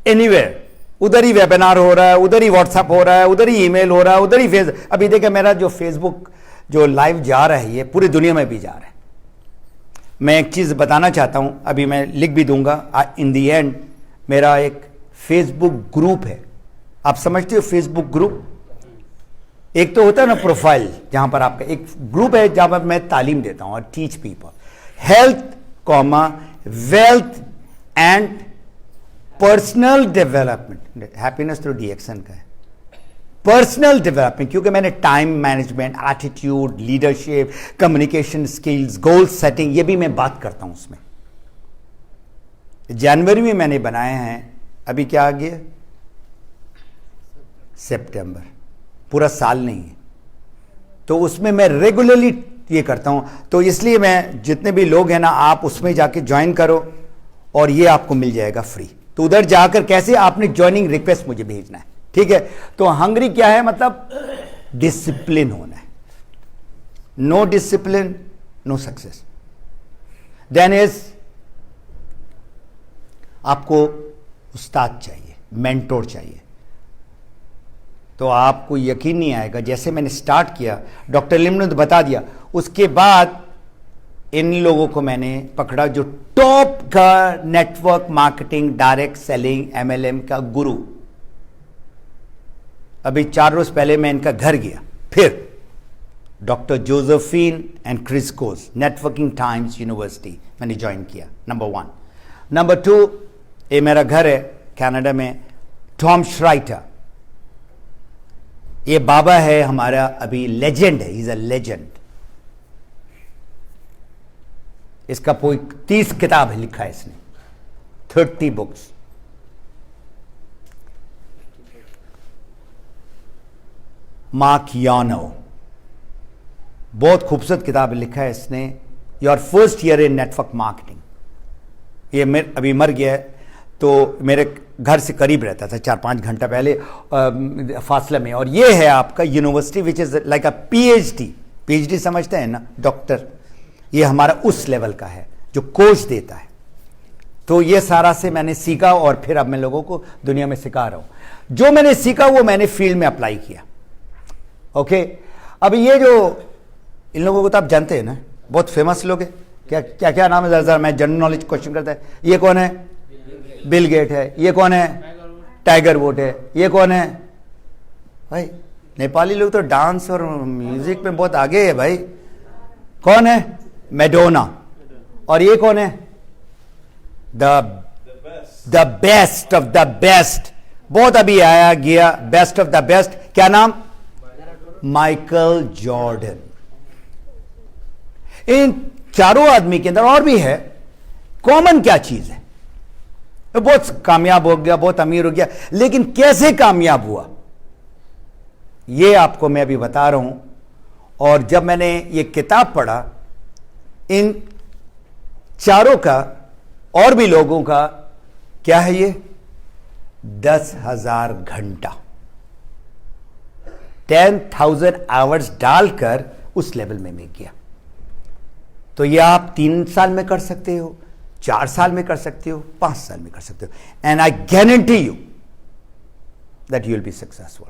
anywhere. उधर ही वेबिनार हो रहा है, उधर ही व्हाट्सएप हो रहा है, उधर ही ईमेल हो रहा है, उधर ही अभी देखिए मेरा जो फेसबुक जो लाइव जा रहा है, ये पूरी दुनिया में भी जा रहा है। मैं एक चीज़ बताना चाहता हूं, अभी मैं लिख भी दूंगा इन दी एंड। मेरा एक फेसबुक ग्रुप है, आप समझते हो फेसबुक ग्रुप? एक तो होता है ना प्रोफाइल, जहां पर आपका एक ग्रुप है जहां पर मैं तालीम देता हूं और teach people health comma wealth and personal development. Happiness तो डीएक्सन का है। पर्सनल डेवलपमेंट, क्योंकि मैंने time management, attitude, leadership, communication skills, goal setting, ये भी मैं बात करता हूं उसमें। जनवरी में मैंने बनाए हैं, अभी क्या आ गया? सितंबर, पूरा साल नहीं है। तो उसमें मैं रेगुलरली ये करता हूं। तो इसलिए मैं, जितने भी लोग हैं ना, आप उसमें जाके ज्वाइन करो और ये आपको मिल जाएगा फ्री। तो उधर जाकर कैसे, आपने ज्वाइनिंग रिक्वेस्ट मुझे भेजना है, ठीक है? तो हंगरी क्या है? मतलब डिसिप्लिन होना है। No discipline no success. Then is आपको उस्ताद चाहिए, मेंटोर चाहिए। तो आपको यकीन नहीं आएगा, जैसे मैंने स्टार्ट किया, डॉक्टर लिम ने तो बता दिया, उसके बाद इन लोगों को मैंने पकड़ा जो टॉप का network marketing, direct selling, MLM का गुरु। अभी 4 रोज पहले मैं इनका घर गया, फिर डॉक्टर जोसेफिन एंड क्रिस्कोस नेटवर्किंग टाइम्स यूनिवर्सिटी मैंने ज्वाइन किया, नंबर 1। नंबर 2, ये मेरा घर है कनाडा में, टॉम श्राइटर, ये बाबा है हमारा, अभी लेजेंड है, इज अ लेजेंड। इसका कोई 30 किताब है लिखा है इसने, 30 बुक्स। मार्क यानो, बहुत खूबसूरत किताब लिखा है इसने, your first year in network marketing. ये अभी मर गया है, तो मेरे घर से करीब रहता था, 4-5 घंटा पहले फासले में। और ये है आपका university which is like a PhD समझते हैं ना, डॉक्टर। ये हमारा उस लेवल का है जो कोच देता है। तो ये सारा से मैंने सीखा और फिर अब मैं लोगों को दुनिया में सिखा रहा हूं। जो मैंने सीखा वो मैंने फील्ड में अप्लाई किया। ओके, अब ये जो इन लोगों को तो आप जानते हैं ना, बहुत फेमस लोग हैं। क्या क्या क्या नाम है? जरा मैं जनरल नॉलेज क्वेश्चन करता है। ये कौन है? बिल गेट है। ये कौन है? टाइगर वुड है। ये कौन है? भाई नेपाली लोग तो डांस और म्यूजिक में बहुत आगे है भाई। कौन है? मैडोना। और ये कौन है? The best of the best, बहुत अभी आया गया, बेस्ट ऑफ द बेस्ट। क्या नाम? Michael Jordan. इन चारों आदमी के अंदर और भी है, कॉमन क्या चीज है? बहुत कामयाब हो गया, बहुत अमीर हो गया, लेकिन कैसे कामयाब हुआ ये आपको मैं अभी बता रहा हूं। और जब मैंने ये किताब पढ़ा, इन चारों का और भी लोगों का, क्या है ये? 10,000 घंटा, 10,000 आवर्स डालकर उस लेवल में मैं गया। तो ये आप 3 साल में कर सकते हो, 4 साल में कर सकते हो, 5 साल में कर सकते हो। And I guarantee you that you will be successful.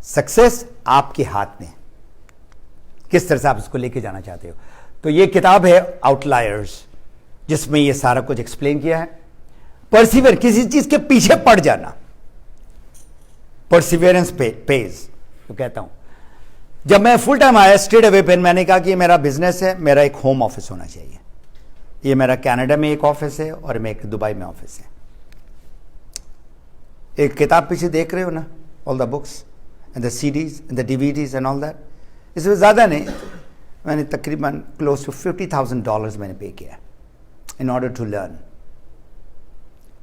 Success आपके हाथ में है, किस तरह से आप इसको लेके जाना चाहते हो। तो ये किताब है आउटलायर्स, जिसमें ये सारा कुछ एक्सप्लेन किया है। परसिवियर, किसी चीज के पीछे पड़ जाना, परसिवियरेंस पेज तो कहता हूं। जब मैं फुल टाइम आया स्ट्रेट अवे पे, मैंने कहा कि मेरा बिजनेस है, मेरा एक होम ऑफिस होना चाहिए। ये मेरा कनाडा में एक ऑफिस है और मैं एक दुबई में ऑफिस है। एक किताब पीछे देख रहे हो ना, all the books and the CDs and the DVDs and all that, इसमें ज़्यादा नहीं, मैंने तकरीबन क्लोज टू $50,000 मैंने पे किया इन ऑर्डर टू लर्न।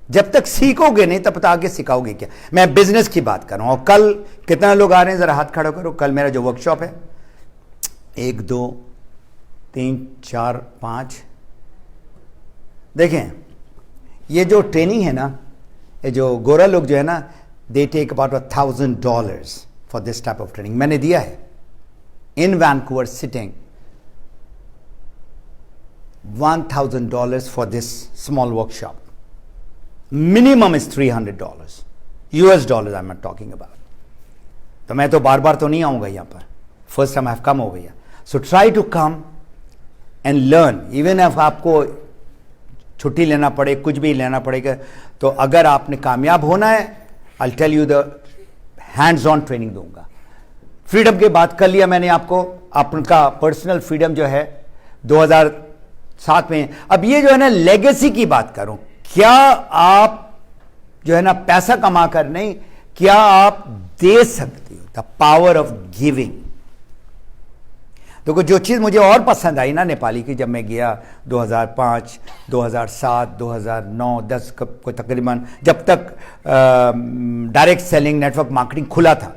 जब तक सीखोगे नहीं तब तक आगे सिखाओगे क्या। मैं बिजनेस की बात कर रहा हूं। और कल कितना लोग आ रहे हैं? जरा हाथ खड़ा करो। कल मेरा जो वर्कशॉप है, 1 2 3 4 5, देखें ये जो ट्रेनिंग है ना, ये जो गोरा लोग जो है ना, they take about $1,000 for this type of training. मैंने दिया है in Vancouver sitting, $1,000 for this small workshop. Minimum is $300 US dollars I'm not talking about. तो मैं तो बार बार तो नहीं आऊंगा यहाँ पर, first time I have come over here. So try to come and learn, even if आपको छुट्टी लेना पड़े, कुछ भी लेना पड़ेगा। तो अगर आपने कामयाब होना है, I tell you the hands on training दूंगा। फ्रीडम की बात कर लिया मैंने आपको, आपका पर्सनल फ्रीडम जो है 2007 में। अब ये जो है ना, लेगेसी की बात करूं, क्या आप जो है ना पैसा कमा कर नहीं, क्या आप दे सकते हो? The power of giving. तो जो चीज मुझे और पसंद आई ना नेपाली की, जब मैं गया 2005, 2007, 2009, 10 को तकरीबन, जब तक डायरेक्ट सेलिंग नेटवर्क मार्केटिंग खुला था।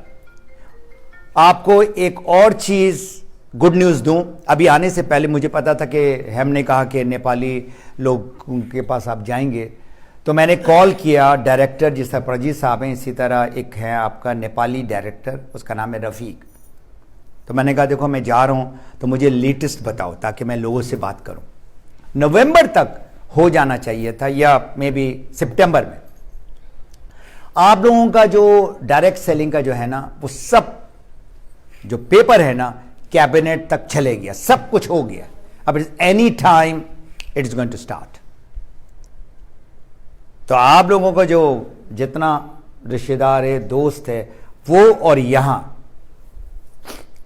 आपको एक और चीज गुड न्यूज़ दूं, अभी आने से पहले मुझे पता था कि हमने कहा कि नेपाली लोग के पास आप जाएंगे, तो मैंने कॉल किया डायरेक्टर, जिस तरह प्रजीत साहब हैं, इसी तरह एक है आपका नेपाली डायरेक्टर, उसका नाम है रफ़ीक। तो मैंने कहा देखो मैं जा रहा हूं, तो मुझे लेटेस्ट बताओ ताकि मैं लोगों से बात करूं। नवंबर तक हो जाना चाहिए था, या मे बी सितंबर में। आप लोगों का जो डायरेक्ट सेलिंग का जो है ना, वो सब जो पेपर है ना, कैबिनेट तक चले गया, सब कुछ हो गया। अब any time it is going to start. तो आप लोगों का जो जितना रिश्तेदार है, दोस्त है, वो और यहां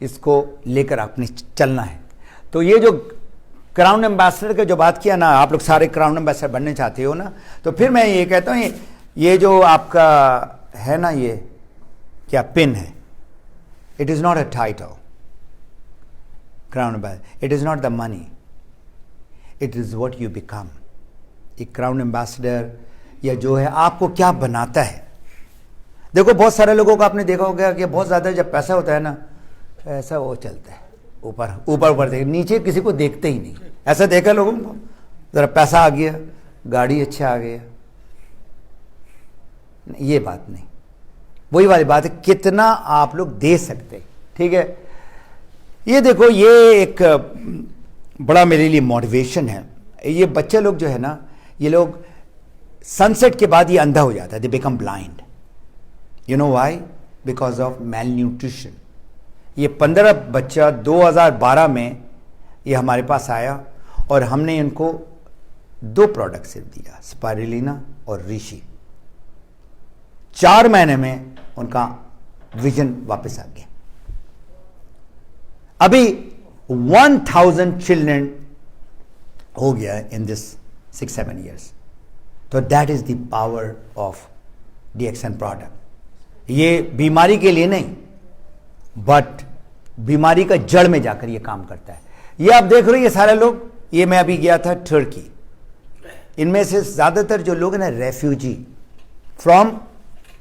इसको लेकर अपने चलना है। तो ये जो क्राउन एम्बेसडर का जो बात किया ना, आप लोग सारे क्राउन एम्बेसडर बनने चाहते हो ना, तो फिर मैं ये कहता हूं, ये जो आपका है ना, ये क्या पिन है, it is not a title crown ambassador, it is not the money, it is what you become. एक क्राउन एम्बेसडर या जो है आपको क्या बनाता है। देखो बहुत सारे लोगों को आपने देखा होगा कि बहुत ज्यादा जब पैसा होता है ना, ऐसा वो चलता है, ऊपर ऊपर ऊपर देख, नीचे किसी को देखते ही नहीं। ऐसा देखा लोगों को, जरा पैसा आ गया, गाड़ी अच्छा आ गया, ये बात नहीं। वही वाली बात है, कितना आप लोग दे सकते। ठीक है, ये देखो, ये एक बड़ा मेरे लिए मोटिवेशन है। ये बच्चे लोग जो है ना, ये लोग सनसेट के बाद ये अंधा हो जाता है, they become blind. You know why? Because of male nutrition. ये 15 बच्चा 2012 में ये हमारे पास आया और हमने इनको 2 प्रोडक्ट सिर्फ दिया, स्पाइरुलिना और ऋषि। 4 महीने में उनका विजन वापस आ गया। अभी 1000 चिल्ड्रन हो गया इन दिस 6-7 years। तो that is the power of DXN product. ये बीमारी के लिए नहीं, बट बीमारी का जड़ में जाकर ये काम करता है। ये आप देख रहे हो, ये सारे लोग, ये मैं अभी गया था तुर्की, इनमें से ज्यादातर जो लोग हैं ना, refugee from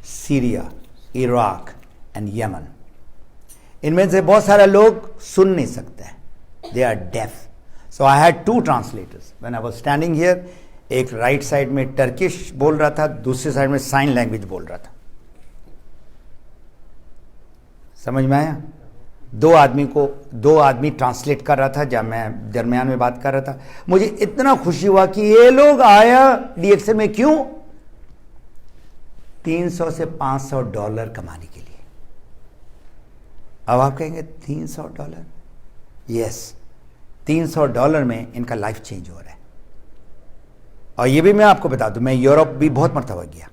Syria, Iraq and Yemen. इनमें से बहुत सारे लोग सुन नहीं सकते हैं, they are deaf. So I had 2 translators when I was standing here. एक राइट साइड में टर्किश बोल रहा था, दूसरी साइड में साइन लैंग्वेज बोल रहा था। समझ में आया? 2 आदमी ट्रांसलेट कर रहा था जब मैं दरमियान में बात कर रहा था। मुझे इतना खुशी हुआ कि ये लोग आया DXN में क्यों? $300 से $500 कमाने के लिए। अब आप कहेंगे $300? यस, $300 में इनका लाइफ चेंज हो रहा है। और ये भी मैं आपको बता दूं, मैं यूरोप भी बहुत मरतबा गया।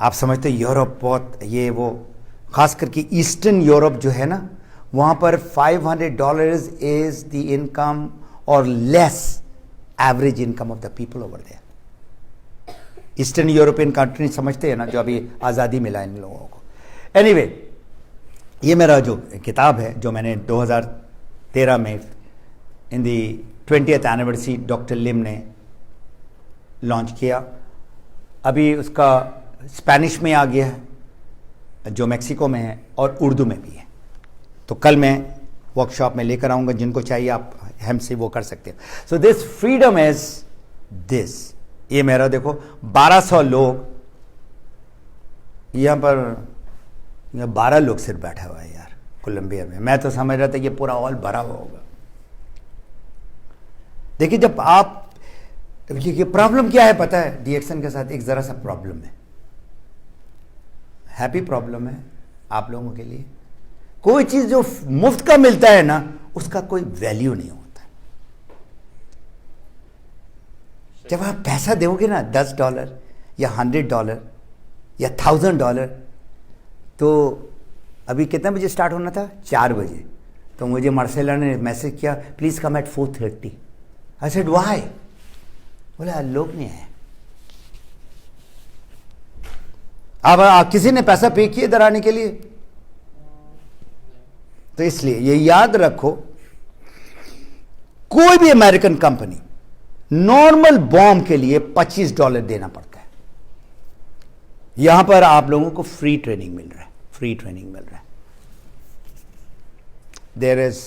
आप समझते यूरोप बहुत, ये वो खास करके ईस्टर्न यूरोप जो है ना, वहां पर $500 इज द इनकम और less average income of the people over there. Eastern European country समझते हैं ना, जो अभी आज़ादी मिला इन लोगों को। एनीवे, ये मेरा जो किताब है, जो मैंने 2013 में इन दी 20th एनिवर्सरी डॉक्टर लिम ने लॉन्च किया। अभी उसका स्पेनिश में आ गया है, जो मैक्सिको में है, और उर्दू में भी है। तो कल मैं वर्कशॉप में लेकर आऊँगा, जिनको चाहिए आप हमसे वो कर सकते हैं। So this freedom is this. ये मेरा देखो 1200 लोग यहाँ पर, 12 लोग सिर्फ बैठा हुआ है यार कोलंबिया में। मैं तो समझ रहा था ये पूरा हॉल भरा हुआ होगा। देखिए, जब आप, ये प्रॉब्लम क्या है पता है DXN के साथ? एक जरा सा प्रॉब्लम है, हैप्पी प्रॉब्लम है आप लोगों के लिए। कोई चीज जो मुफ्त का मिलता है ना, उसका कोई वैल्यू नहीं होता। जब आप पैसा दोगे ना, $10 या $100 या $1000, तो अभी कितने बजे स्टार्ट होना था? 4 बजे। तो मुझे मार्सेला ने मैसेज किया, please come at 4:30। I said why? बोला लोग नहीं आए। अब किसी ने पैसा पे किया इधर आने के लिए? तो इसलिए ये याद रखो, कोई भी अमेरिकन कंपनी नॉर्मल बॉम्ब के लिए $25 देना पड़ता है। यहां पर आप लोगों को फ्री ट्रेनिंग मिल रहा है, फ्री ट्रेनिंग मिल रहा है। देयर इज,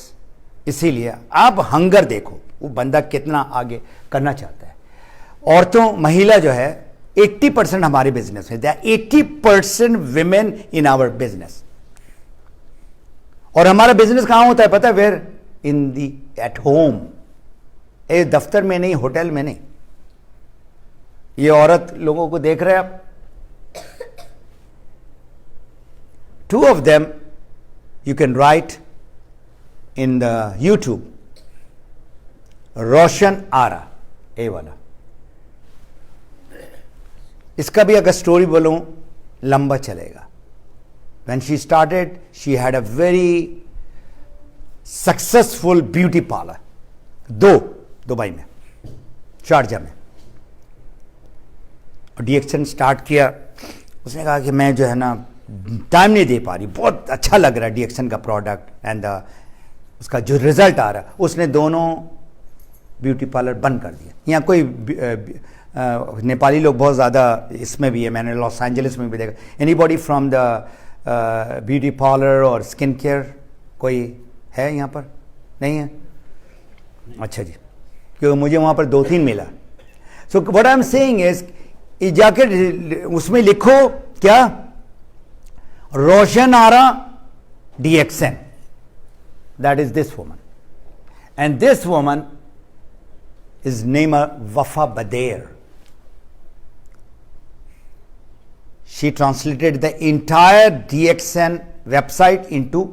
इसीलिए आप हंगर देखो, वो बंदा कितना आगे करना चाहता है। औरतों, महिला जो है 80% हमारे बिजनेस में, 80% विमेन इन आवर बिजनेस। और हमारा बिजनेस कहां होता है पता है? Where? In the at home, ये दफ्तर में नहीं, होटल में नहीं। ये औरत लोगों को देख रहे हैं आप, 2 of them you can write in the YouTube, रोशन आरा, ये वाला। इसका भी अगर स्टोरी बोलूं लंबा चलेगा। When she started, she had a very successful beauty parlor, Dubai में, शारजा में। और DXN स्टार्ट किया। उसने कहा कि मैं जो है ना टाइम नहीं दे पा रही, बहुत अच्छा लग रहा है DXN का प्रोडक्ट एंड उसका जो रिजल्ट आ रहा है। उसने दोनों ब्यूटी पार्लर बंद कर दिया। यहाँ कोई नेपाली लोग बहुत ज़्यादा इसमें भी है, मैंने लॉस एंजलिस में भी देखा। Anybody from the beauty parlour और स्किन केयर कोई है यहाँ पर? नहीं है? अच्छा जी, क्योंकि मुझे वहाँ पर 2-3 मिला। So what I am saying is, जाकर उसमें लिखो क्या, रोशन आरा DXN, that is this woman, and this woman is named Wafa Bader. She translated the entire DXN website into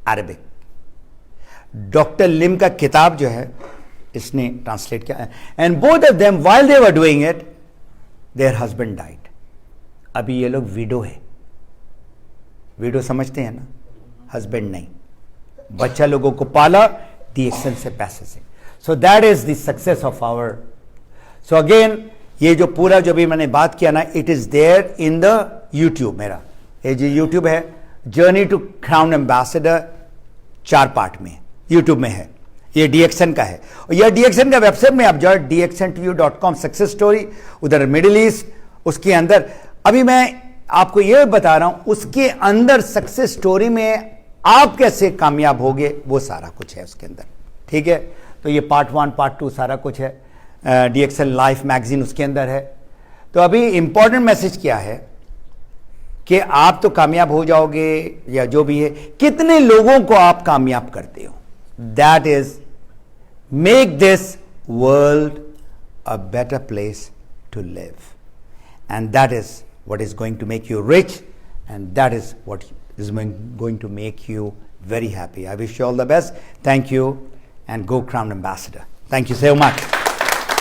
Arabic. Doctor Lim का किताब जो है इसने ट्रांसलेट किया, and both of them while they were doing it their husband died. अभी ये लोग window है। विडो समझते हैं ना, हस्बैंड नहीं, बच्चा लोगों को पाला DXN से, पैसे से। So that is the success of our. So again ये जो पूरा जो भी मैंने बात किया ना, it is there in the YouTube. मेरा ये जो यूट्यूब है, journey to crown ambassador, 4 part में यूट्यूब में है। ये DXN का है, और यह DXN का वेबसाइट में आप जाओ, dxntoyou.com, सक्सेस स्टोरी, उधर मिडिल ईस्ट, उसके अंदर अभी मैं आपको यह बता रहा हूं, उसके अंदर सक्सेस स्टोरी में आप कैसे कामयाब होगे वो सारा कुछ है उसके अंदर। ठीक है, तो ये पार्ट 1 पार्ट 2 सारा कुछ है। DXN लाइफ मैगजीन उसके अंदर है। तो अभी इंपॉर्टेंट मैसेज क्या है कि आप तो कामयाब हो जाओगे या जो भी है, कितने लोगों को आप कामयाब करते हो, that is make this world a better place to live, and that is what is going to make you rich, and that is what is going to make you very happy. I wish you all the best. Thank you, and go Crown Ambassador. Thank you so much.